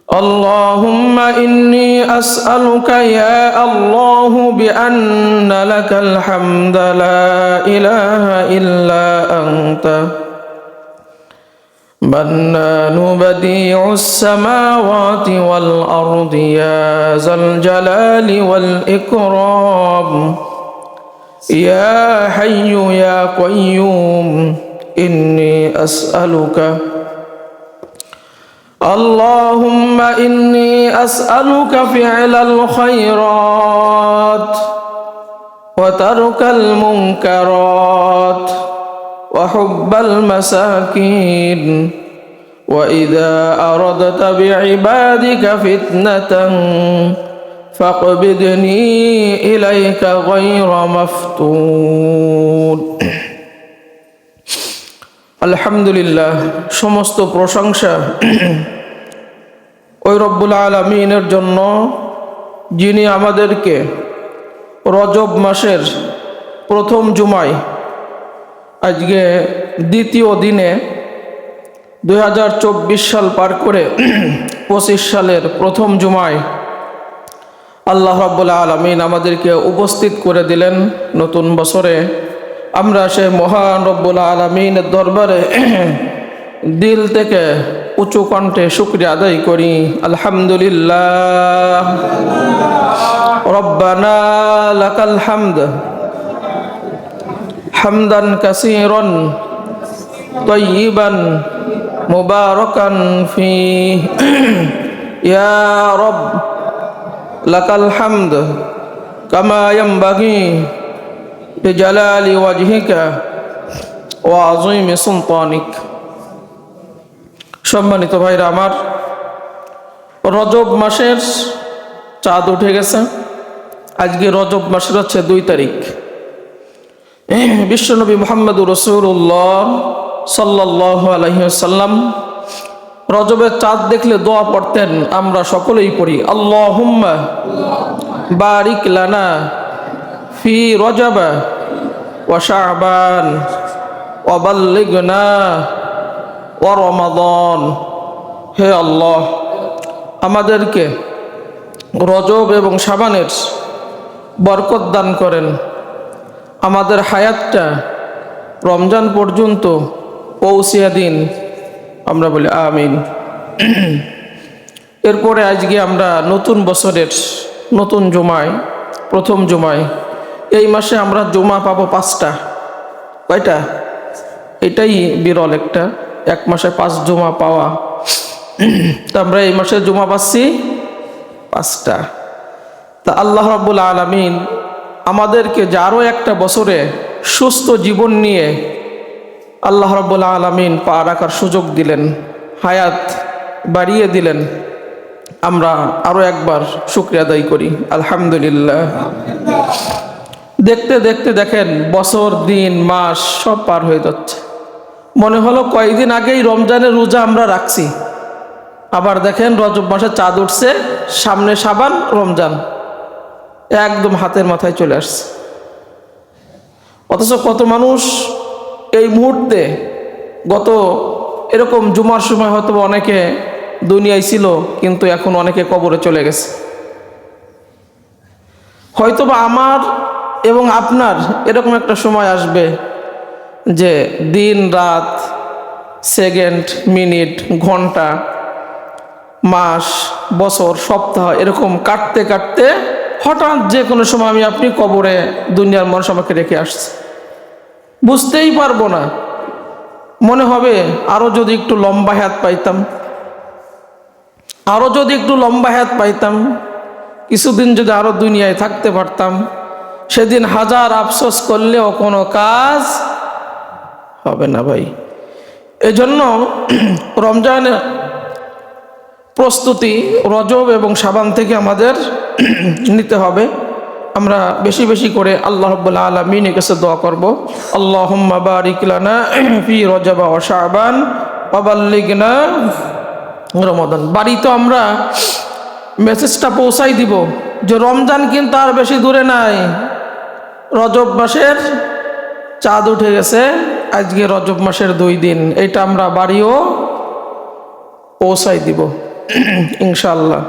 اللهم إني أسألك يا الله بأن لك الحمد لا إله إلا أنت منان بديع السماوات والأرض يا ذا الجلال والإكرام يا حي يا قيوم إني أسألك اللهم إني أسألك فعل الخيرات وترك المنكرات وحب المساكين وإذا أردت بعبادك فتنة فاقبضني إليك غير مفتون আলহামদুলিল্লাহ, সমস্ত প্রশংসা ওই রব্বুল আলামিনের জন্য যিনি আমাদেরকে রজব মাসের প্রথম জুমায় আজকে দ্বিতীয় দিনে 2024 সাল পার করে 25 সালের প্রথম জুমায় আল্লাহ রাব্বুল আলামিন আমাদেরকে উপস্থিত করে দিলেন নতুন বছরে। আমরা সে মহান রব্বুল আলামিনের দরবারে দিল থেকে উঁচু কণ্ঠে শুকরিয়া আদায় করি। আলহামদুলিল্লাহ, রব্বানা লাকাল হামদ হামদান কাসীরান তাইয়িবান মুবারাকান ফীহি ইয়া রব লাকাল হামদ কামা ইয়ানবাগি বিজালালি ওয়াজহিকা ওয়া আযীমি সুলতানিক। সম্মানিত ভাইরা আমার, রজব মাসের চাঁদ উঠে গেছে। আজকে রজব মাসের হচ্ছে 2 তারিখ। বিশ্বনবী মুহাম্মদুর রাসূলুল্লাহ সাল্লাল্লাহু আলাইহি ওয়াসাল্লাম রজবের চাঁদ দেখলে দোয়া পড়তেন, আমরা সকলেই পড়ি, আল্লাহুম্মা বারিক লানা ফি রজব ওয়া শাবান ওয়া বাল্লিগনা ওয়া রমাদান। হে আল্লাহ, আমাদেরকে রজব এবং শাবানের বরকত দান করেন, আমাদের হায়াতটা রমজান পর্যন্ত পৌঁছিয়ে দিন। আমরা বলি আমিন। এরপরে আজকে আমরা নতুন বছরের নতুন জুমায়, প্রথম জুমায়, এই মাসে আমরা জুমা পাবো 5টা। কয়টা? এটাই বিরল একটা, এক মাসে 5 জুমা পাওয়া। তা আমরা এই মাসে জুমা পাচ্ছি 5টা। তা আল্লাহ রাব্বুল আলামিন আমাদেরকে যে আরও একটা বছরে সুস্থ জীবন নিয়ে আল্লাহ রাব্বুল আলামিন পা রাখার সুযোগ দিলেন, হায়াত বাড়িয়ে দিলেন। আমরা আরও একবার শুকরিয়া আদায় করি, আলহামদুলিল্লাহ। দেখতে দেখতে দেখেন বছর, দিন, মাস সব পার হয়ে যাচ্ছে। মনে হলো কয়েকদিন আগেই রমজানের রোজা আমরা রাখছি, আবার দেখেন রজব মাসে চাঁদ উঠছে, সামনে শাবান, রমজান একদম হাতের মাথায় চলে আসছে। অথচ কত মানুষ এই মুহূর্তে, গত এরকম জুমার সময় হয়তো অনেকে দুনিয়ায় ছিল, কিন্তু এখন অনেকে কবরে চলে গেছে। হয়তোবা আমার এবং আপনার এরকম একটা সময় আসবে যে দিন রাত, সেকেন্ড, মিনিট, ঘন্টা, মাস, বছর, সপ্তাহ এরকম কাটতে কাটতে হঠাৎ যে কোনো সময় আমি আপনি কবরে দুনিয়ার মানুষ আমাকে রেখে আসছে, বুঝতেই পারবো না। মনে হবে আরো যদি একটু লম্বা হায়াত পাইতাম, আরো যদি একটু লম্বা হায়াত পাইতাম, কিছুদিন যদি আরো দুনিয়ায় থাকতে পারতাম। সেদিন হাজার আফসোস করলেও কোনো কাজ হবে না ভাই। এজন্য রমজানের প্রস্তুতি রজব এবং শাবান থেকে আমাদের নিতে হবে। আমরা বেশি বেশি করে আল্লাহ রাব্বুল আলামিনের কাছে দোয়া করব, আল্লাহুম্মা বারিক লানা ফি রজব ওয়া শাবান ওয়া বাল্লিগনা রমাদান। বাড়িতে আমরা মেসেজটা পৌঁছাই দিব যে রমজান কিন্তু আর বেশি দূরে নাই, রজব মাসের চাঁদ উঠে গেছে, আজকে রজব মাসের 2 দিন। এটা আমরা বাড়িও পৌঁছাই দিব। ইনশাআল্লাহ।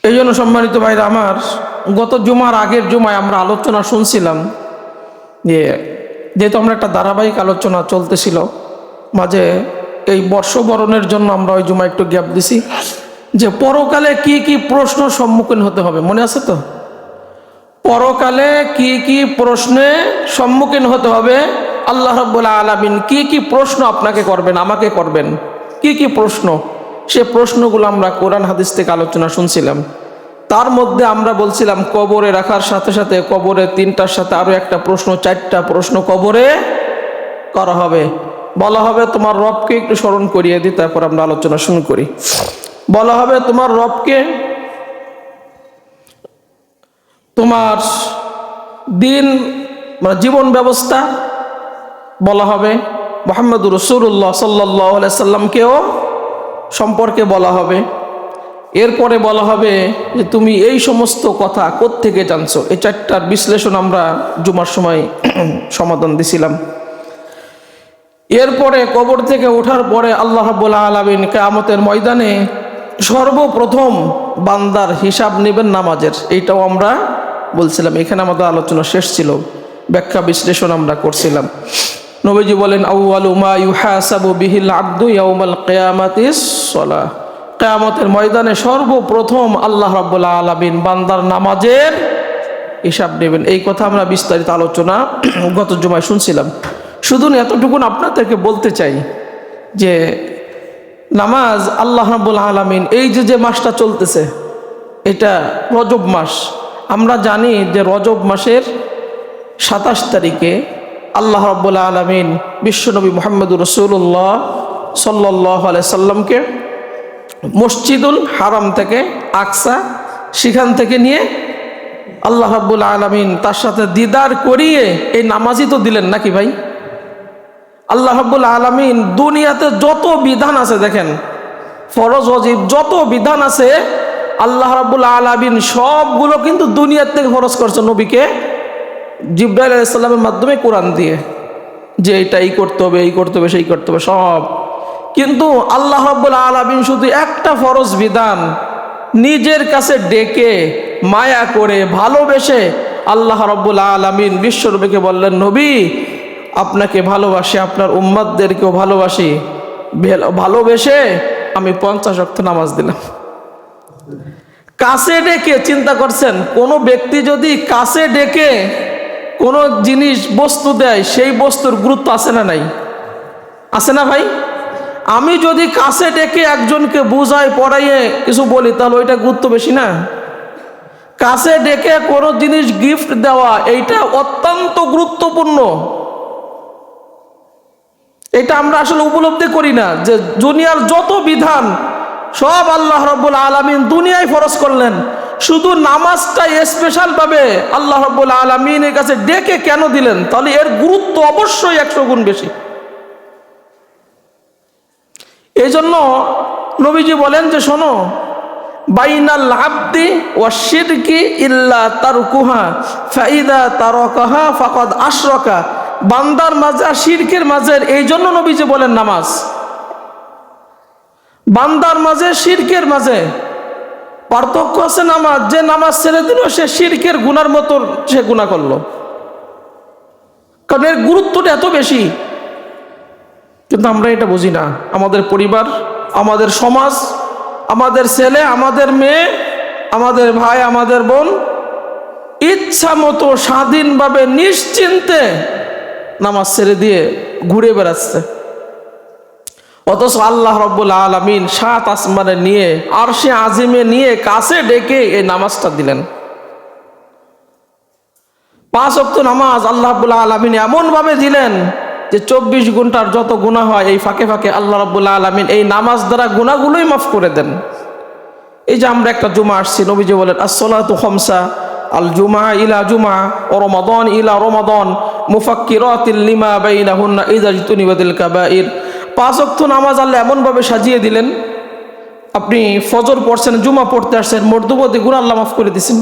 এই জন্য সম্মানিত ভাইরা আমার, গত জুমার আগের জুমায় আমরা আলোচনা শুনছিলাম যে যেহেতু আমরা একটা ধারাবাহিক আলোচনা চলতেছিল, মাঝে এই বর্ষবরণের জন্য আমরা ওই জুমায় একটু গ্যাপ দিছি, যে পরকালে কি কি প্রশ্ন সম্মুখীন হতে হবে, মনে আছে তো? পরকালে কি কি প্রশ্নে সম্মুখীন হতে হবে, আল্লাহ রাব্বুল আলামিন কি কি প্রশ্ন আপনাকে করবেন, আমাকে করবেন, কি কি প্রশ্ন, সে প্রশ্নগুলো আমরা কোরআন হাদিস থেকে আলোচনা শুনছিলাম। তার মধ্যে আমরা বলছিলাম কবরে রাখার সাথে সাথে কবরে 3টার সাথে আরো একটা প্রশ্ন, 4টা প্রশ্ন কবরে করা হবে। বলা হবে তোমার রবকে একটু স্মরণ করিয়ে দিই, তারপর আমরা আলোচনা শুরু করি। বলা হবে তোমার রবকে, তোমার দিন মানে জীবন ব্যবস্থা বলা হবে, মুহাম্মদুর রাসূলুল্লাহ সাল্লাল্লাহু আলাইহি সাল্লামকেও সম্পর্কে বলা হবে। এরপরে বলা হবে যে তুমি এই সমস্ত কথা কোত্থেকে জানছো। এই 4টার বিশ্লেষণ আমরা জুমার সময় সমাধান দিছিলাম। এরপরে কবর থেকে ওঠার পরে আল্লাহ রাব্বুল আলামিন কিয়ামতের ময়দানে সর্বপ্রথম বান্দার হিসাব নেবেন নামাজের, এইটাও আমরা বলছিলাম। এখানে আমাদের আলোচনা শেষ ছিল, ব্যাখ্যা বিশ্লেষণ আমরা করছিলাম। নবীজি বলেন আউয়ালু মা ইউহাসাবু বিহিল আবদু ইয়াউমাল কিয়ামাতিস সালাহ। কিয়ামতের ময়দানে সর্বপ্রথম আল্লাহ রাব্বুল আলামিন বান্দার নামাজের হিসাব নেবেন। এই কথা আমরা বিস্তারিত আলোচনা গত জুমায় শুনছিলাম। শুধু এতটুকুন আপনাদেরকে বলতে চাই যে নামাজ আল্লাহ রাব্বুল আলামিন এই যে মাসটা চলতেছে, এটা রজব মাস। আমরা জানি যে রজব মাসের 27 তারিখে আল্লাহ রাব্বুল আলামিন বিশ্বনবী মুহাম্মদুর রাসূলুল্লাহ সাল্লাল্লাহু আলাইহি সাল্লামকে মসজিদুল হারাম থেকে আকসা, সেখান থেকে নিয়ে আল্লাহ রাব্বুল আলামিন তার সাথে দিদার করিয়ে এই নামাজই তো দিলেন নাকি ভাই? আল্লাহ রাব্বুল আলামিন দুনিয়াতে যত বিধান আছে, দেখেন ফরজ ওয়াজিব যত বিধান আছে, আল্লাহ রাব্বুল আলামিন সবগুলো কিন্তু দুনিয়ার থেকে ফরজ করছে নবীকে জিবরাইল আলাইহিস সালামের মাধ্যমে কোরআন দিয়ে, যে এটা এই করতে হবে, এই করতে হবে, সেই করতে হবে সব। কিন্তু আল্লাহ রাব্বুল আলামিন শুধু একটা ফরজ বিধান নিজের কাছে ডেকে মায়া করে ভালোবেসে আল্লাহ রাব্বুল আলামিন বিশ্বনবীকে বললেন, নবী আপনাকে ভালোবাসি, আপনার উম্মতদেরকেও ভালোবাসি, ভালোবেসে আমি 50 ওয়াক্ত নামাজ দিলাম। কাছে ডেকে, চিন্তা করছেন কোনো ব্যক্তি যদি কাছে ডেকে কোনো জিনিস বস্তু দেয়, সেই বস্তুর গুরুত্ব আছে না নাই? আছে না ভাই? আমি যদি কাছে ডেকে একজনকে বুঝাই পড়াইয়ে কিছু বলি, তাহলে ওইটা গুরুত্ব বেশি না? কাছে ডেকে কোনো জিনিস গিফট দেওয়া, এইটা অত্যন্ত গুরুত্বপূর্ণ। এটা আমরা আসলে উপলব্ধি করি না যে দুনিয়ার যত বিধান সব আল্লাহ রাব্বুল আলামিন দুনিয়ায় ফরজ করলেন, শুধু নামাজটা স্পেশাল ভাবে আল্লাহ রাব্বুল আলামিনের কাছে ডেকে কেন দিলেন? তাহলে এর গুরুত্ব অবশ্যই 100 গুণ বেশি। এই জন্য নবীজি বলেন যে শোনো, বাইনাল আবদি ওয়া শিরকি ইল্লা তারকুহা ফাইদা তারাকাহা ফাকাদ আশরাকা। বান্দার মাঝে আর শিরকের মাঝের, এই জন্য নবীজি বলেন নামাজ। বান্দার মাঝে শিরকের মাঝে পার্থক্য আছে। নামাজ, যে নামাজ ছেড়ে দিল সে শিরকের গুনার মতো সে গুনাহ করলো, কারণ এর গুরুত্বটা এত বেশি। কিন্তু আমরা এটা বুঝি না। আমাদের পরিবার, আমাদের সমাজ, আমাদের ছেলে, আমাদের মেয়ে, আমাদের ভাই, আমাদের বোন ইচ্ছা মতো স্বাধীনভাবে নিশ্চিন্তে নামাজ ছেড়ে দিয়ে ঘুরে বেড়াচ্ছে, অথচ আল্লাহ রাব্বুল আলামিন 7 আসমানে নিয়ে আরশে আজিমে নিয়ে কাছে ডেকে এই নামাজটা দিলেন। 5 ওয়াক্ত নামাজ আল্লাহ রাব্বুল আলামিন এমন ভাবে দিলেন যে 24 ঘন্টার যত গুনাহ হয় এই ফাঁকে ফাঁকে আল্লাহ রাব্বুল আলামিন এই নামাজ দ্বারা গুনাহগুলোই মাফ করে দেন। এই যে আমরা একটা জুমা আসছি, নবীজি বলেন আসসালাতু খামসা, আল জুমা ইলা জুমা ও রমাদান ইলা রমাদান মুফাক্কিরাতিল লিমা বাইনাহুন্না ইযা ইজতুনিবাতিল কাবাইর। 5 ওয়াক্ত নামাজ আল্লাহ এমন ভাবে সাজিয়ে দিলেন, আপনি ফজর পড়ছেন, জুমা পড়তে আসছেন, মধ্যবর্তী গুনাহ আল্লাহ মাফ করে দিয়েছেন।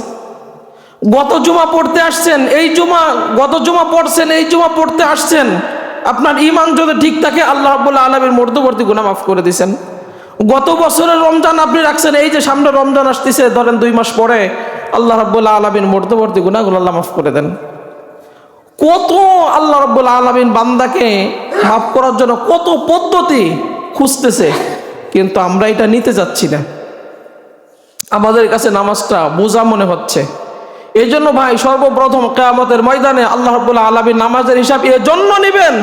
গত জুমা পড়তে আসছেন, এই জুমা, গত জুমা পড়ছেন, এই জুমা পড়তে আসছেন, আপনার ঈমান যদি ঠিক থাকে আল্লাহ রাব্বুল আলামিন মধ্যবর্তী গুনাহ মাফ করে দিয়েছেন। গত বছরের রমজান আপনি রাখছেন, এই যে সামনে রমজান আসতেছে, ধরেন 2 মাস পরে, আল্লাহ রাব্বুল আলামিন মধ্যবর্তী গুনাহগুলো আল্লাহ মাফ করে দেন। কত আল্লাহ রাব্বুল আলামিন বান্দাকে মাফ করার জন্য কত পদ্ধতি খুঁজতেছে, কিন্তু আমরা এটা নিতে যাচ্ছি না। আমাদের কাছে নামাজটা বোঝা মনে হচ্ছে। এই জন্য ভাই, সর্বপ্রথম কিয়ামতের ময়দানে আল্লাহ রাব্বুল আলামিন নামাজের হিসাব এর জন্য নেবেন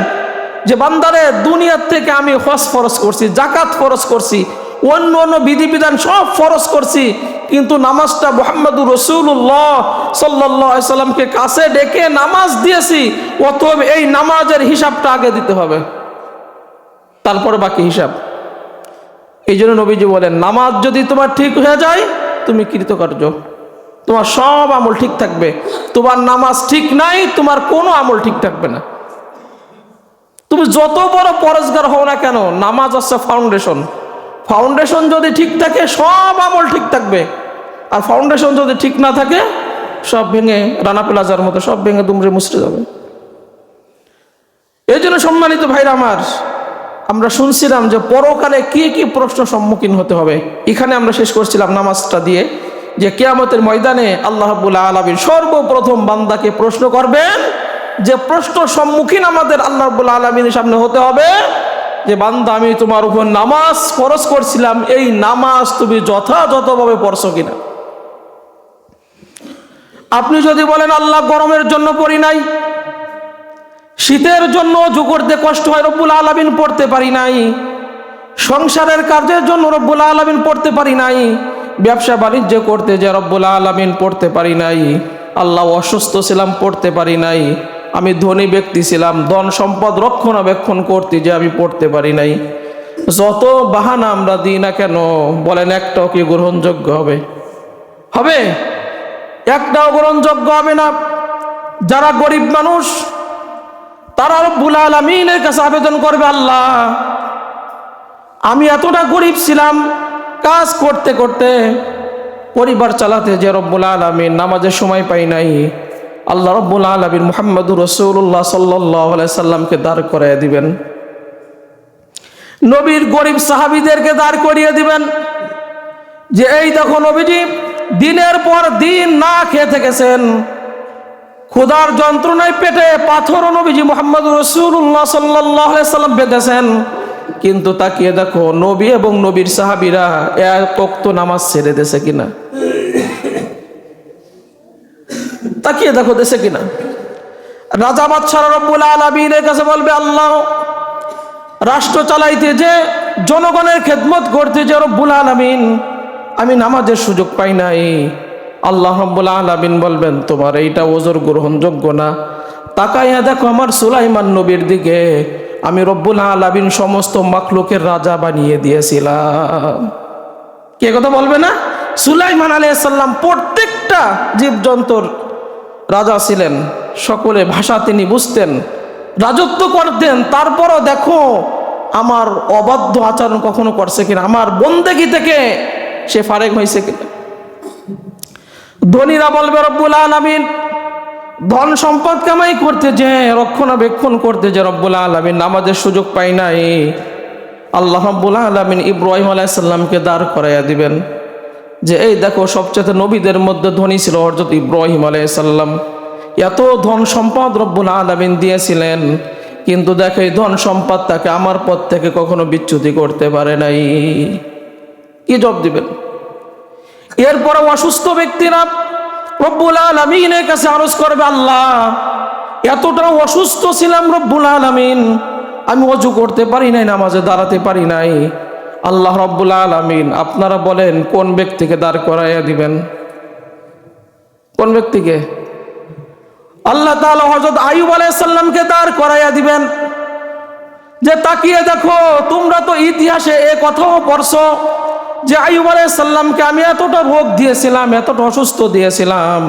যে বান্দারে, দুনিয়ার থেকে আমি হজ ফরজ করছি, জাকাত ফরজ করছি, অন্য অন্য বিধিবিধান সব ফরজ করছি, কিন্তু নামাজটা মুহাম্মদুর রাসূলুল্লাহ সাল্লাল্লাহু আলাইহি সাল্লামকে কাছে ডেকে নামাজ দিয়েছি, অতএব এই নামাজের হিসাবটা আগে দিতে হবে, তারপরে বাকি হিসাব। এই জন্য নবীজি বলেন, নামাজ যদি তোমার ঠিক হয়ে যায় তুমি কৃতকার্য, তোমার সব আমল ঠিক থাকবে। তোমার নামাজ ঠিক নাই, তোমার কোনো আমল ঠিক থাকবে না। তুমি যত বড় পরেজগার হও না কেন, নামাজ হচ্ছে ফাউন্ডেশন। ফাউন্ডেশন যদি ঠিক থাকে সব আমল ঠিক থাকবে, আর ফাউন্ডেশন যদি ঠিক না থাকে সব ভেঙে রানা প্লাজার মতো সব ভেঙে দুমড়ে মুচড়ে যাবে। এই জন্য সম্মানিত ভাইরা আমার, আমরা শুনছিলাম যে পরকালে কি কি প্রশ্ন সম্মুখীন হতে হবে। এখানে আমরা শেষ করছিলাম নামাজটা দিয়ে, যে কিয়ামতের ময়দানে আল্লাহ রাব্বুল আলামিন সর্বপ্রথম বান্দাকে প্রশ্ন করবেন, যে প্রশ্ন সম্মুখীন আমাদের আল্লাহ রাব্বুল আলামিনের সামনে হতে হবে, যে বান্দা আমি তোমার উপর নামাজ ফরজ করছিলাম, এই নামাজ তুমি যথাযথভাবে পড়ছো কিনা। আপনি যদি বলেন আল্লাহ গরমের জন্য পড়ি নাই, শীতের জন্য অজু করতে কষ্ট হয় রব্বুল আলামিন পড়তে পারি নাই, সংসারের কাজের জন্য রব্বুল আলামিন পড়তে পারি নাই, ব্যবসা বাণিজ্য করতে যে রব্বুল আলামিন পড়তে পারি নাই, আল্লাহ অসুস্থ ছিলাম পড়তে পারি নাই, আমি ধনী ব্যক্তি ছিলাম ধন সম্পদ রক্ষণাবেক্ষণ করতে যে আমি পড়তে পারি নাই। যত বাহানা আমরা দিই না কেন, বলেন একটাও কি গ্রহণযোগ্য হবে? হবে? একটাও গ্রহণযোগ্য হবে না। যারা গরিব মানুষ তারা রব্বুল আলামিনের কাছে আবেদন করবে, আল্লাহ আমি এতটা গরিব ছিলাম, কাজ করতে করতে পরিবার চালাতে যে রব্বুল আলামিন নামাজের সময় পাই নাই, আল্লাহ রব্বুল আলামিন মুহাম্মদুর রাসূলুল্লাহ সাল্লাল্লাহু আলাইহি সাল্লামকে দাঁড় করাইয়া দিবেন, নবীর গরিব সাহাবীদেরকে দাঁড় করিয়ে দিবেন, যে এই দেখো নবীজি দিনের পর দিন না খেয়ে থেকেছেন, ক্ষুধার যন্ত্রণায় পেটে পাথরও নবীজি মুহাম্মদুর রাসূলুল্লাহ সাল্লাল্লাহু আলাইহি সাল্লাম বেঁধেছেন, কিন্তু তাকিয়ে দেখো নবী এবং নবীর সাহাবীরা এক ওয়াক্ত নামাজ ছেড়ে দিয়েছে কিনা, তাকিয়ে দেখো দেশে কিনা। রাজা বাদশাহ রব্বুল আলামিনের কাছে বলবে, আল্লাহ রাষ্ট্র চালাইতে যে জনগণের খেদমত করতে যে রব্বুল আলামিন আমি নামাজের সুযোগ পাই নাই। আল্লাহ রব্বুল আলামিন বলবেন, তোমার এইটা ওজর গ্রহণযোগ্য না, তাকাইয়া দেখো আমার সুলাইমান নবীর দিকে, আমি রব্বুল আলামিন সমস্ত মাখলুকের রাজা বানিয়ে দিয়েছিলাম। কে কথা বলবে না? সুলাইমান আলাইহিস সালাম প্রত্যেকটা জীবজন্তুর রাজা ছিলেন, সকলে ভাষা তিনি বুঝতেন, রাজত্ব করতেন, তারপরও দেখো আমার অবাধ্য আচরণ কখনো করছে কিনা, আমার বন্দেগী থেকে সে ফারেক হয়েছে কিনা। ধনীরা বলবে রব্বুল আলামিন ধন সম্পদ কামাই করতে যে রক্ষণাবেক্ষণ করতে যে রব্বুল আলামিন নামাজের সুযোগ পাই নাই। আল্লাহ রব্বুল আলামিন ইব্রাহিম আলাইহিস সালামকে দাঁড় করাইয়া দিবেন, যে এই দেখো সবচেয়ে নবীদের মধ্যে ধনী ছিল হযরত ইব্রাহিম আলাইহিস সালাম, এত ধন সম্পদ রব্বুল আলামিন দিয়েছিলেন, কিন্তু দেখো এই ধন সম্পদ তাকে আমার পথ থেকে কখনো বিচ্যুতি করতে পারে নাই। কি জবাব দিবেন? এরপরে অসুস্থ ব্যক্তিরা রব্বুল আলামিনের কাছে আরজ করবে, আল্লাহ এতটা অসুস্থ ছিলাম রব্বুল আলামিন, আমি ওযু করতে পারি নাই, নামাজে দাঁড়াতে পারি নাই। আল্লাহ রব্বুল আলামিন আপনারা বলেন কোন ব্যক্তিকে দাঁড় করাইয়া দিবেন? কোন ব্যক্তিকে? আল্লাহ তাআলা হযরত আইয়ুব আলাইহিস সালামকে দাঁড় করাইয়া দিবেন, যে তাকিয়ে দেখো তোমরা তো ইতিহাসে এ কথাও পড়ছো যে আইয়ুব আলাইহিস সালামকে আমি এতটা রোগ দিয়েছিলাম, এতটা অসুস্থ দিয়েছিলাম,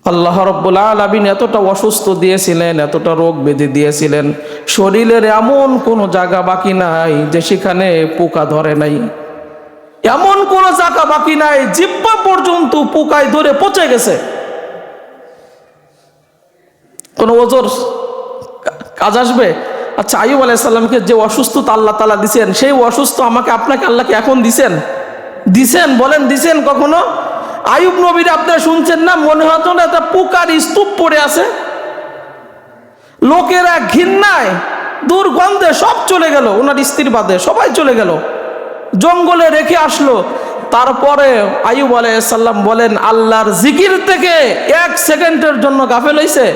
আল্লাহ রাব্বুল আলামিন এতটা অসুস্থ দিয়েছিলেন, এতটা রোগ ব্যাধি দিয়েছিলেন, শরীরের এমন কোনো জায়গা বাকি নাই যে সেখানে পোকা ধরে নাই, এমন কোনো জায়গা বাকি নাই জিহ্বা পর্যন্ত পোকায় ধরে পচে গেছে। কোন ওজোর কাজ আসবে? আচ্ছা, আইয়ুব আলাইহিস সালামকে যে অসুস্থতা আল্লাহ তাআলা দিছেন, সেই অসুস্থ আমাকে আপনাকে আল্লাহকে এখন দিছেন বলেন, দিছেন কখনো? আইয়ুব নবীর আপনারা শুনছেন না, মনে হতো না একটা পোকার স্তূপ পড়ে আছে, লোকেরা ঘৃণায় দুর্গন্ধে সব চলে গেল, ওনার স্ত্রীর বাদে সবাই চলে গেল, জঙ্গলে রেখে আসলো। তারপরে আইয়ুব আলাইহিস সালাম বলেন, আল্লাহর জিকির থেকে 1 সেকেন্ডের জন্য গাফেল হইছে?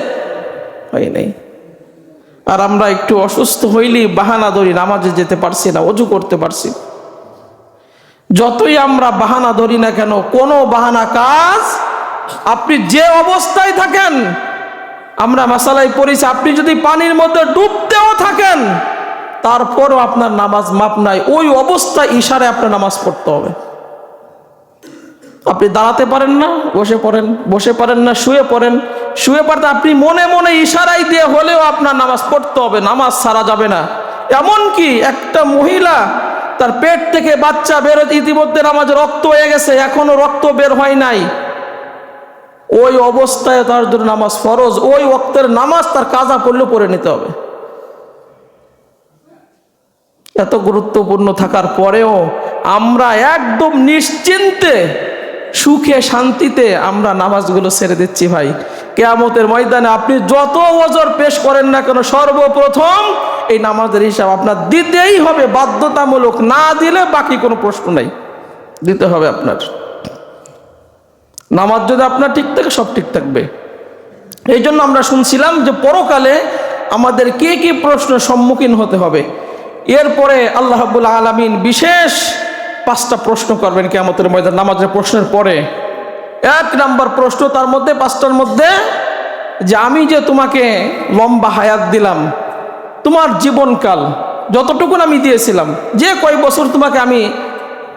হয় নাই। আর আমরা একটু অসুস্থ হইলি বাহানা ধরি, নামাজে যেতে পারছি না, ওযু করতে পারছি। যতই আমরা বাহানা ধরি না কেন, কোনো বাহানা কাজ, আপনি যে অবস্থায় থাকেন, আমরা মাসালায় পড়েছি, আপনি যদি পানির মধ্যে ডুবতেও থাকেন তারপরও আপনার নামাজ মাপ নাই, ওই অবস্থায় ইশারায় আপনার নামাজ পড়তে হবে। আপনি দাঁড়াতে পারেন না, বসে পড়েন, বসে পারেন না, শুয়ে পড়েন, শুয়ে পড়তে আপনি মনে মনে ইশারাই দিয়ে হলেও আপনার নামাজ পড়তে হবে, নামাজ ছাড়া যাবে না। এমনকি একটা মহিলা তার পেট থেকে বাচ্চা বের, ইতিমধ্যে নামাজ রক্ত হয়ে গেছে, এখনো রক্ত বের হয় নাই, ওই অবস্থায় তার জন্য নামাজ ফরজ, ওই ওয়াক্তের নামাজ তার কাজা পড়লেও পড়ে নিতে হবে। এত গুরুত্বপূর্ণ থাকার পরেও আমরা একদম নিশ্চিন্তে, সুখে শান্তিতে আমরা নামাজগুলো ছেড়ে দিচ্ছি। ভাই, কিয়ামতের ময়দানে আপনি যত ওজর পেশ করেন না কেন, সর্বপ্রথম এই নামাজের হিসাব আপনার দিতেই হবে, বাধ্যতামূলক, না দিলে বাকি কোনো প্রশ্ন নাই, দিতে হবে আপনার। নামাজ যদি আপনার ঠিক থাকে, সব ঠিক থাকবে। এই জন্য আমরা শুনছিলাম যে পরকালে আমাদের কি কি প্রশ্নের সম্মুখীন হতে হবে। এরপরে আল্লাহ রাব্বুল আলামিন বিশেষ 5টা প্রশ্ন করবেন কিয়ামতের ময়দানে নামাজের প্রশ্নের পরে। 1 নাম্বার প্রশ্ন তার মধ্যে, 5টার মধ্যে, যে আমি যে তোমাকে লম্বা হায়াত দিলাম, তোমার জীবনকাল যতটুকুন আমি দিয়েছিলাম, যে কয় বছর তোমাকে আমি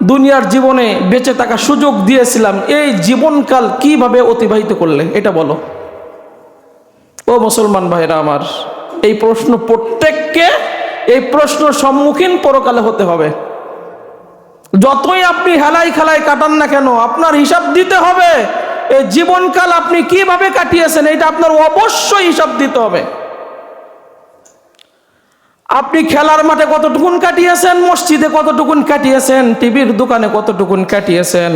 দুনিয়ার জীবনে বেঁচে থাকার সুযোগ দিয়েছিলাম, এই জীবনকাল কিভাবে অতিবাহিত করলে, এটা বলো। ও মুসলমান ভাইরা আমার, এই প্রশ্ন প্রত্যেককে, এই প্রশ্নের সম্মুখীন পরকালে হতে হবে। যতই আপনি হেলাই খেলাই কাটান না কেন, আপনার হিসাব দিতে হবে। এই জীবনকাল আপনি কিভাবে কাটিয়েছেন, এটা আপনার অবশ্যই হিসাব দিতে হবে। আপনি খেলার মাঠে কতটুকুন কাটিয়েছেন, মসজিদে কতটুকুন কাটিয়েছেন, টিভির দোকানে কতটুকুন কাটিয়েছেন,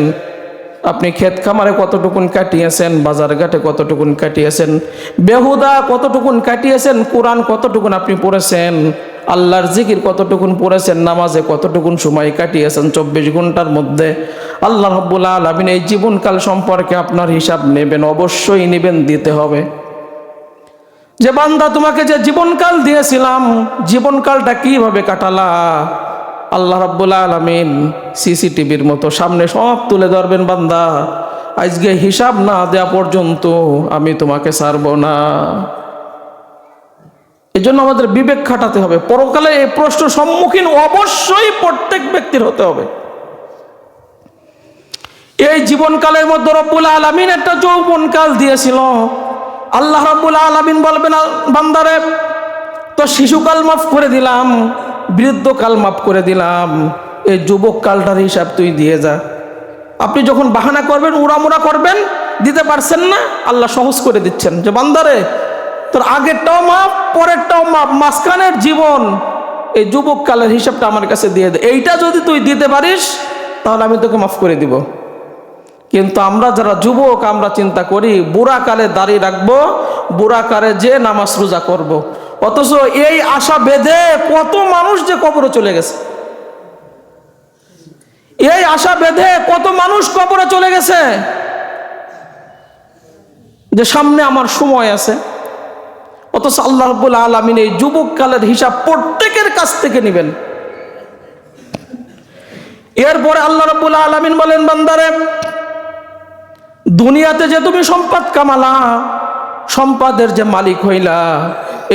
আপনি ক্ষেত খামারে কতটুকুন কাটিয়েছেন, বাজার ঘাটে কতটুকুন কাটিয়েছেন, বেহুদা কতটুকুন কাটিয়েছেন, কোরআন কতটুকুন আপনি পড়েছেন, আল্লাহর জিকির কতটুকুন পড়েছেন, নামাজে কতটুকুন সময় কাটিয়েছেন 24 ঘন্টার মধ্যে। আল্লাহ রাব্বুল আলামিন এই জীবনকাল সম্পর্কে আপনার হিসাব নেবেন, অবশ্যই নেবেন, দিতে হবে। যে বান্দা, তোমাকে যে জীবনকাল দিয়েছিলাম, জীবনকালটা কিভাবে কাটালা, আল্লাহ রাব্বুল আলামিন সিসিটিভির মতো সামনে সব তুলে ধরবেন। বান্দা, আজকে হিসাব না দেওয়া পর্যন্ত আমি তোমাকে ছাড়ব না। এই জন্য আমাদের বিবেক খাটাতে হবে। পরকালে এই প্রশ্ন সম্মুখীন অবশ্যই প্রত্যেক ব্যক্তির হতে হবে। এই জীবনকালের মধ্যে রব্বুল আলামিন একটা যৌবনকাল দিয়েছিল। আল্লাহ রাব্বুল আলামিন বলবেন, বান্দারে, তো শিশুকাল মাফ করে দিলাম, বৃদ্ধকাল মাফ করে দিলাম, এই যুবককালটার হিসাব তুই দিয়ে যা। আপনি যখন বাহানা করবেন, উড়ামুড়া করবেন, দিতে পারছেন না, আল্লাহ সহজ করে দিচ্ছেন যে বান্দারে, তোর আগেরটাও মাপ, পরেরটাও মাপ, মাঝখানের জীবন, এই যুবককালের হিসাবটা আমার কাছে দিয়ে দে। এইটা যদি তুই দিতে পারিস তাহলে আমি তোকে মাফ করে দিব। কিন্তু আমরা যারা যুবক, আমরা চিন্তা করি বুড়াকালে দাঁড়িয়ে রাখবো, বুড়াকালে যে নামাজ রোজা করব। অথচ এই আশা বেঁধে কত মানুষ যে কবরে চলে গেছে, এই আশা বেঁধে কত মানুষ কবরে চলে গেছে যে সামনে আমার সময় আছে। অথচ আল্লাহ রাব্বুল আলামিন এই যুবককালের হিসাব প্রত্যেকের কাছ থেকে নেবেন। এরপরে আল্লাহ রাব্বুল আলামিন বলেন, বান্দারে, দুনিয়াতে যে তুমি সম্পদ কামালা, সম্পদের যে মালিক হইলা,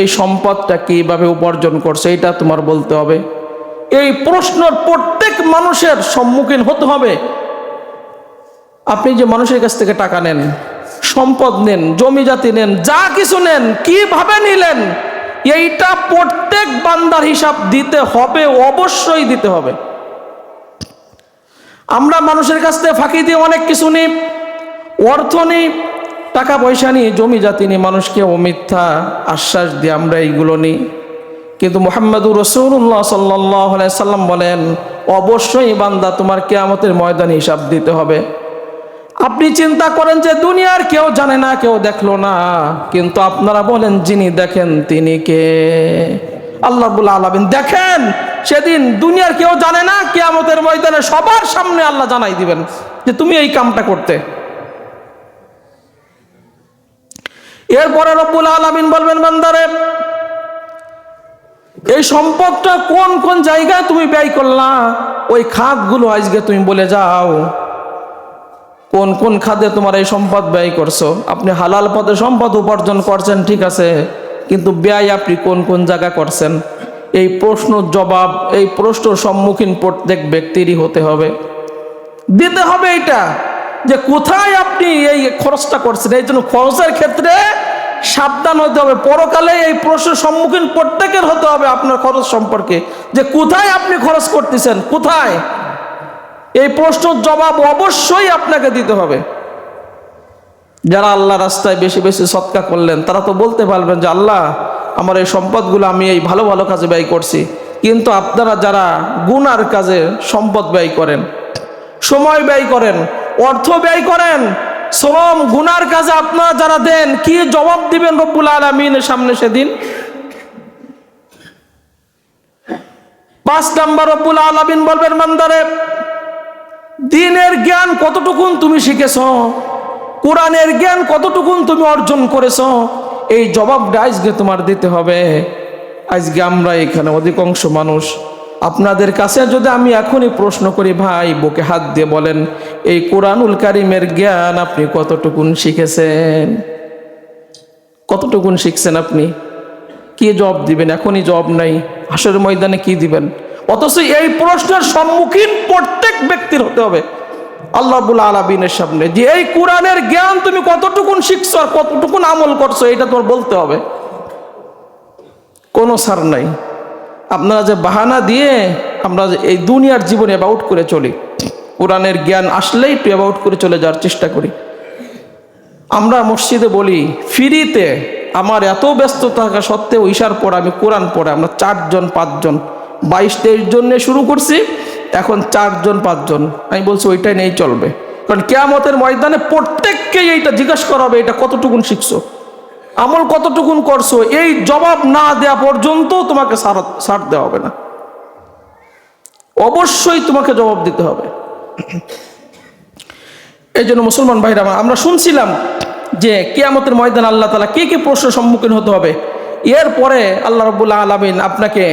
এই সম্পদটা কিভাবে উপার্জন করছে এটা তোমার বলতে হবে। এই প্রশ্নের প্রত্যেক মানুষের সম্মুখীন হতে হবে। আপনি যে মানুষের কাছ থেকে টাকা নেন, সম্পদ নেন, জমি জাতি নেন, যা কিছু নেন, কিভাবে নিলেন, এইটা প্রত্যেক বান্দার হিসাব দিতে হবে, অবশ্যই দিতে হবে। আমরা মানুষের কাছ থেকে ফাঁকি দিয়ে অনেক কিছু নিই, অর্থ নিই, টাকা পয়সা নিই, জমি জাতি নিই, মানুষকে মিথ্যা আশ্বাস দিয়ে আমরা এইগুলো নিই। কিন্তু মুহাম্মদুর রাসূলুল্লাহ সাল্লাল্লাহু আলাইহি সাল্লাম বলেন, অবশ্যই বান্দা তোমার কিয়ামতের ময়দানে হিসাব দিতে হবে। আপনি চিন্তা করেন যে দুনিয়ার কেউ জানে না, কেউ দেখলো না, কিন্তু আপনারা বলেন যিনি দেখেন তিনি কে? আল্লাহ রাব্বুল আলামিন দেখেন। সেদিন দুনিয়ার কেউ জানে না, কিয়ামতের ময়দানে সবার সামনে আল্লাহ জানাই দিবেন যে তুমি এই কামটা করতে। এরপরে রব্বুল আলামিন বলবেন, বান্দারে এই সম্পদটা কোন কোন জায়গায় তুমি ব্যয় করলা, ওই খাতগুলো আজকে তুমি বলে যাও। কোন কোন খাতে তোমার এই সম্পদ ব্যয় করছো? আপনি হালাল পথে সম্পদ উপার্জন করছেন, ঠিক আছে, কিন্তু ব্যয় আপনি কোন কোন জায়গা করছেন? এই প্রশ্নের জবাব, এই প্রশ্নের সম্মুখীন প্রত্যেক ব্যক্তিরই হতে হবে, দিতে হবে এটা, যে কোথায় আপনি এই খরচটা করছেন। এই জন্য খরচের ক্ষেত্রে সাবধান হতে হবে। পরকালে এই প্রশ্নের সম্মুখীন প্রত্যেকের হতে হবে আপনার খরচ সম্পর্কে, যে কোথায় আপনি খরচ করতেছেন, কোথায়। এই প্রশ্নের জবাব অবশ্যই আপনাকে দিতে হবে। যারা আল্লাহ রাস্তায় বেশি বেশি সদকা করলেন, তারা তো বলতে পারবেন যে আল্লাহ, আমার এই সম্পদগুলো আমি এই ভালো ভালো কাজে ব্যয় করছি। কিন্তু আপনারা যারা গুনার কাজে সম্পদ ব্যয় করেন, সময় ব্যয় করেন, অর্থ ব্যয় করেন, শ্রম গুনার কাজে আপনারা যারা দেন, কি জবাব দিবেন রব্বুল আলামিনের সামনে সেদিন? 5 নাম্বার, রব্বুল আলামিন বলবেন, বান্দারে দ্বীনের জ্ঞান কতটুকুন তুমি শিখেছ, কোরআনের জ্ঞান কতটুকুন তুমি অর্জন করেছ, এই জবাবটা আজকে তোমার দিতে হবে। আজকে আমরা এখানে অধিকাংশ মানুষ, আপনাদের কাছে যদি আমি এখনই প্রশ্ন করি, ভাই বুকে হাত দিয়ে বলেন, এই কোরআনুল কারীমের জ্ঞান আপনি কতটুকুন শিখেছেন? কতটুকুন শিখছেন আপনি? কি জবাব দিবেন? এখনই জবাব নাই, হাসরের ময়দানে কি দিবেন? অথচ এই প্রশ্নের সম্মুখীন প্রত্যেক ব্যক্তির হতে হবে আল্লাহ রাব্বুল আলামিনের সামনে, যে এই কোরআনের জ্ঞান তুমি কতটুকুন শিখছো আর কতটুকুন আমল করছো, এটা তোমার বলতে হবে। কোনো ছাড় নাই। আপনারা যে বাহানা দিয়ে আমরা এই দুনিয়ার জীবনে অ্যাবাউট করে চলি, কোরআনের জ্ঞান আসলেই একটু অ্যাবাউট করে চলে যাওয়ার চেষ্টা করি। আমরা মসজিদে বলি ফ্রিতে, আমার এত ব্যস্ত থাকা সত্ত্বেও ঈশার পর আমি কোরআন পড়ে, আমরা 4 জন 5 জন 22-23 জন নিয়ে শুরু করছি, এখন 4 জন 5 জন। আমি বলছি ওইটাই নেই, চলবে। কারণ কিয়ামতের ময়দানে প্রত্যেককেই এইটা জিজ্ঞাসা করা হবে, এটা কতটুকুন শিখছো, আমল কতটুকুন করছো। এই জবাব না দেওয়া পর্যন্ত তোমাকে ছাড় দেওয়া হবে না, অবশ্যই তোমাকে জবাব দিতে হবে। এই জন্য মুসলমান ভাইরা, আমরা শুনছিলাম যে কিয়ামতের ময়দানে আল্লাহ তাআলা কি কি প্রশ্নের সম্মুখীন হতে হবে। এরপরে আল্লাহ রাব্বুল আলামিন আপনাকে,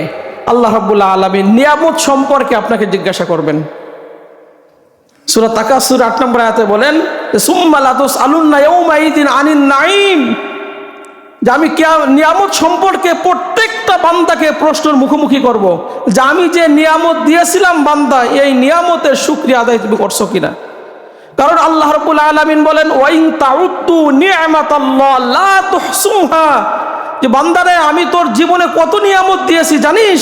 আল্লাহ রাব্বুল আলামিন নিয়ামত সম্পর্কে আপনাকে জিজ্ঞাসা করবেন। সূরা তাকাসুর 8 নম্বর আয়াতে বলেন, সুম্মা লা তুসআলুন্না ইয়াউমাইযিন আনিন নাঈম, যে আমি নিয়ামত সম্পর্কে প্রত্যেকটা বান্দাকে প্রশ্নের মুখোমুখি করব, যে আমি যে নিয়ামত দিয়েছিলাম বান্দা, এই নিয়ামতের শুকরিয়া আদায় তুমি করছো কিনা। কারণ আল্লাহ রাব্বুল আলামিন বলেন, ওয়াইন তাউদ্দু নি'মাতাল্লাহ লা তুহসুহা, যে বান্দারে আমি তোর জীবনে কত নিয়ামত দিয়েছি জানিস,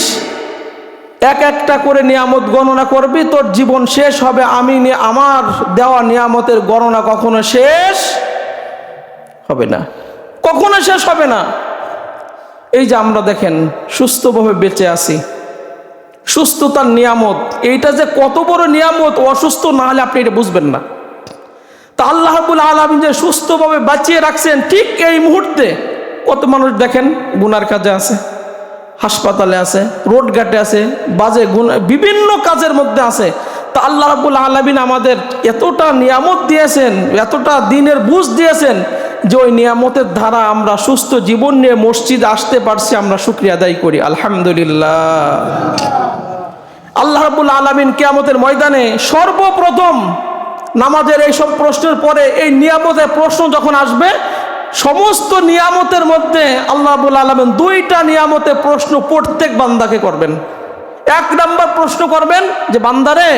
এক একটা করে নিয়ামত গণনা করবি, তোর জীবন শেষ হবে। আমি আমার দেওয়া নিয়ামতের গণনা কখনো শেষ হবে না, কখনো শেষ হবে না। এই যে আমরা দেখেন সুস্থভাবে বেঁচে আছি, সুস্থতার নিয়ামত, এইটা যে কত বড় নিয়ামত, অসুস্থ না হলে আপনি এটা বুঝবেন না। তা আল্লাহ রাব্বুল আলামিন যে সুস্থভাবে বাঁচিয়ে রাখছেন, ঠিক এই মুহূর্তে কত মানুষ দেখেন গুনার কাজে আছে, হাসপাতালে আছে, রোড ঘাটে আছে, বাজে গুনাহ বিভিন্ন কাজের মধ্যে আছে। তা আল্লাহ রাব্বুল আলামিন আমাদের এতটা নিয়ামত দিয়েছেন, এতটা দিনের বুঝ দিয়েছেন, যে ওই নিয়ামতের দ্বারা আমরা সুস্থ জীবন নিয়ে মসজিদে আসতে পারছি, আমরা শুকরিয়া আদায় করি, আলহামদুলিল্লাহ। আল্লাহ রাব্বুল আলামিন কিয়ামতের ময়দানে সর্বপ্রথম নামাজের এই সব প্রশ্নের পরে এই নিয়ামতের প্রশ্ন যখন আসবে, সমস্ত নিয়ামতের মধ্যে আল্লাহ রাব্বুল আলামিন 2টা নিয়ামতের প্রশ্ন প্রত্যেক বান্দাকে করবেন। 1 নাম্বার প্রশ্ন করবেন যে বান্দারে,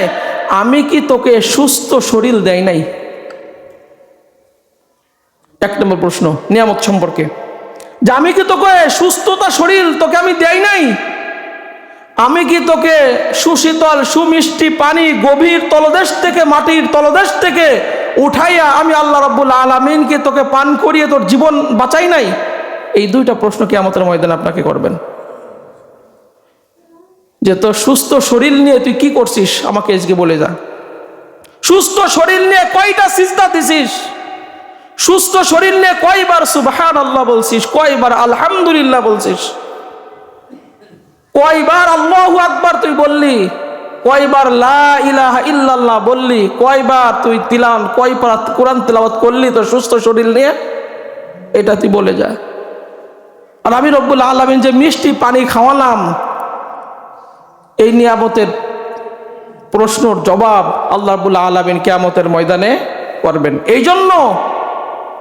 আমি কি তোকে সুস্থ শরীর দেই নাই? 1 নম্বর প্রশ্ন নিয়ামত সম্পর্কে, যে আমি কি তোকে সুস্থতা শরীর তোকে আমি দেই নাই? আমি কি তোকে সুশীতল সুমিষ্টি পানি গভীর তলদেশ থেকে, মাটির তলদেশ থেকে উঠাইয়া আমি আল্লাহ রাব্বুল আলামিন কি তোকে পান করিয়ে তোর জীবন বাঁচাই নাই? এই 2টা প্রশ্ন কিয়ামতের ময়দানে আপনাকে করবেন। যে তোর সুস্থ শরীর নিয়ে তুই কি করছিস আমাকে আজকে বলে যা। সুস্থ শরীর নিয়ে কয়টা সিজদা দিছিস? সুস্থ শরীর নিয়ে কয়বার সুবহানাল্লাহ বলছিস? কয়বার আলহামদুলিল্লাহ বলছিস? কয়বার আল্লাহু আকবার তুই বললি? কয়বার লা ইলাহা ইল্লাল্লাহ বললি? কয়বার তুই কয়বার কোরআন তিলাওয়াত করলি তোর সুস্থ শরীর নিয়ে? এটা তুই বলে যা। আর আমি রব্বুল আলামিন যে মিষ্টি পানি খাওয়ালাম, এই নিয়ামতের প্রশ্নর জবাব আল্লাহ রাব্বুল আলামিন কিয়ামতের ময়দানে করবেন। এই জন্য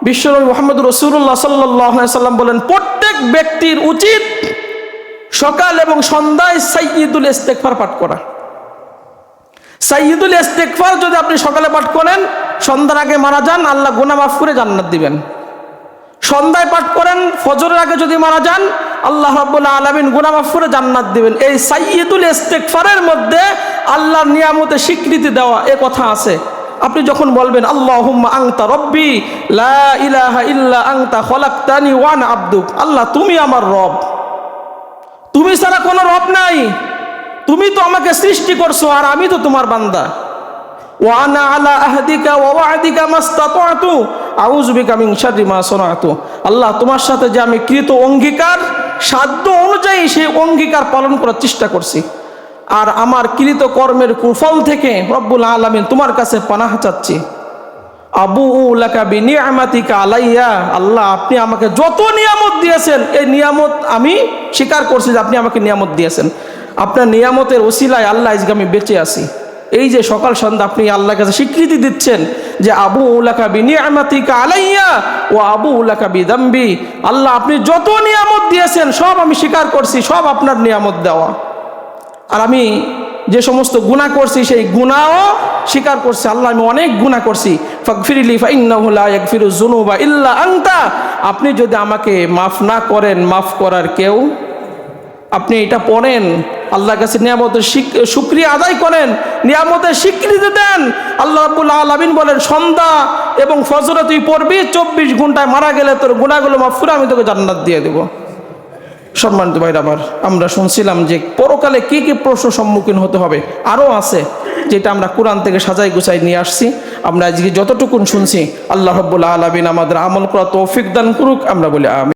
বিশ্বনবী মুহাম্মদ রাসূলুল্লাহ সাল্লাল্লাহু আলাইহি সাল্লাম বলেন, প্রত্যেক ব্যক্তির উচিত সকাল এবং সন্ধ্যায় সাইয়্যিদুল ইস্তিগফার পাঠ করা। সাইয়্যিদুল ইস্তিগফার যদি আপনি সকালে পাঠ করেন, সন্ধ্যার আগে মারা যান, আল্লাহ গুনাহ মাফ করে জান্নাত দিবেন। সন্ধ্যায় পাঠ করেন, ফজরের আগে যদি মারা যান, আল্লাহ রাব্বুল আলামিন গুনাহ মাফ করে জান্নাত দিবেন। এই সাইয়্যিদুল ইস্তিগফারের মধ্যে আল্লাহর নিয়ামতে স্বীকৃতি দেওয়া এ কথা আছে। আপনি যখন বলবেন আল্লাহুম্মা আনতা রব্বি লা ইলাহা ইল্লা আনতা খলাকতানি ওয়া আনা আবদুক, আল্লাহ তুমি আমার রব, তুমি ছাড়া কোনো রব নাই, তুমি তো আমাকে সৃষ্টি করছো আর আমি তো তোমার বান্দা। ওয়া আনা আলা আহদিকা ওয়া ওয়া'দিকা মাসতাতা'তু আউযু বিকা মিন শাররি মা সানা'তু, আল্লাহ তোমার সাথে যে আমি কৃত অঙ্গীকার, সাধ্য অনুযায়ী সেই অঙ্গীকার পালন করার চেষ্টা করছি, আর আমার কৃত কর্মের কুফল থেকে রব্বুল আলামিন তোমার কাছে পানাহ চাচ্ছি। আবুউ লাকা বিনিআমাতিকা আলাইয়া, আল্লাহ আপনি আমাকে যত নিয়ামত দিয়েছেন এই নিয়ামত আমি স্বীকার করছি যে আপনি আমাকে নিয়ামত দিয়েছেন। আপনার নিয়ামতের ওসিলায় আল্লাহ আজকে আমি বেঁচে আছি। এই যে সকাল সন্ধ্যা আপনি আল্লাহর কাছে স্বীকৃতি দিচ্ছেন যে আবুউ লাকা বিনিআমাতিকা আলাইয়া ওয়া আবুউ লাকা বিযামবি, আল্লাহ আপনি যত নিয়ামত দিয়েছেন সব আমি স্বীকার করছি, সব আপনার নিয়ামত দেওয়া। আর আমি যে সমস্ত গুনাহ করছি সেই গুনাহও স্বীকার করছি, আল্লাহ আমি অনেক গুনাহ করছি। ফাগফিরলি ফাইন্নাহু লা ইয়াগফিরুয যুনুবা ইল্লা আনতা, আপনি যদি আমাকে মাফ না করেন মাফ করার কেউ। আপনি এটা পড়েন, আল্লাহর কাছে নিয়ামতের শুকরিয়া আদায় করেন, নিয়ামতের স্বীকৃতি দেন। আল্লাহ রাব্বুল আলামিন বলেন সন্ধ্যা এবং ফজরে তুই পড়বি, 24 ঘন্টায় মারা গেলে তোর গুনাহগুলো মাফ করে আমি তোকে জান্নাত দিয়ে দেব। সম্মানিত ভাইরা আমার, আমরা শুনছিলাম যে পরকালে কি কি প্রশ্ন সম্মুখীন হতে হবে, আরও আছে যেটা আমরা কোরআন থেকে সাজাই গুছাই নিয়ে আসছি। আমরা আজকে যতটুকুন শুনছি আল্লাহ রাব্বুল আলামিন আমাদের আমল করা তৌফিক দান করুক। আমরা বলি আমিন।